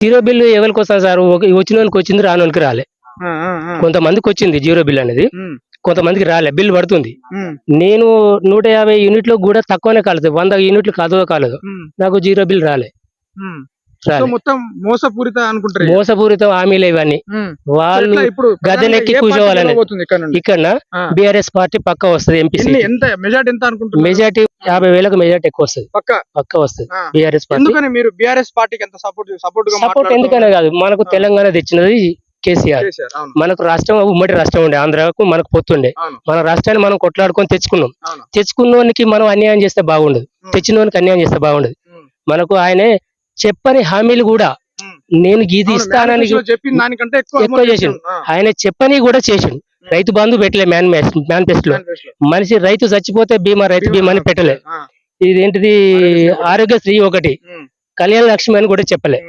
Zero bill ఎవరికి వస్తుంది sir? వచ్చిన వాళ్ళకి వచ్చింది, రాని వాళ్ళకి రాలే. కొంతమందికి వచ్చింది జీరో బిల్ అనేది, కొంతమందికి రాలే. బిల్లు పడుతుంది. నేను 150 యూనిట్లు కూడా తక్కువనే కాలేదు, 100 యూనిట్లు కాలేదు. నాకు జీరో బిల్ రాలే. మొత్తం మోసపూరిత అనుకుంటారు, మోసపూరిత హామీలు ఇవన్నీ. వాళ్ళు గద్దెనెక్కి కూర్చోవాలని. ఇక్కడ బీఆర్ఎస్ పార్టీ పక్క వస్తుంది. ఎంపీ మెజార్టీ ఎంత అనుకుంటున్నారు? మెజార్టీ 50,000కు మెజార్టీ ఎక్కువ వస్తుంది, పక్క వస్తుంది బీఆర్ఎస్ పార్టీ. మీరు బీఆర్ఎస్ పార్టీకి ఎంత సపోర్ట్ ఎందుకనే కాదు, మనకు తెలంగాణ తెచ్చినది కేసీఆర్. మనకు రాష్ట్రం ఉమ్మడి రాష్ట్రం ఉండే, ఆంధ్రాకు మనకు పొత్తుండే. మన రాష్ట్రాన్ని మనం కొట్లాడుకొని తెచ్చుకున్నోనికి మనం అన్యాయం చేస్తే బాగుండదు, తెచ్చినోనికి అన్యాయం చేస్తే బాగుండదు. మనకు ఆయనే చెప్పని హామీలు కూడా నేను గీది ఇస్తానని ఎక్కువ చేసిండు. ఆయన చెప్పని కూడా చేసిండు. రైతు బంధు పెట్టలే, మేనిఫెస్టోలో. మనిషి రైతు చచ్చిపోతే బీమా, రైతు బీమా అని పెట్టలే. ఇదేంటిది ఆరోగ్యశ్రీ ఒకటి, కళ్యాణ లక్ష్మి అని కూడా చెప్పలే.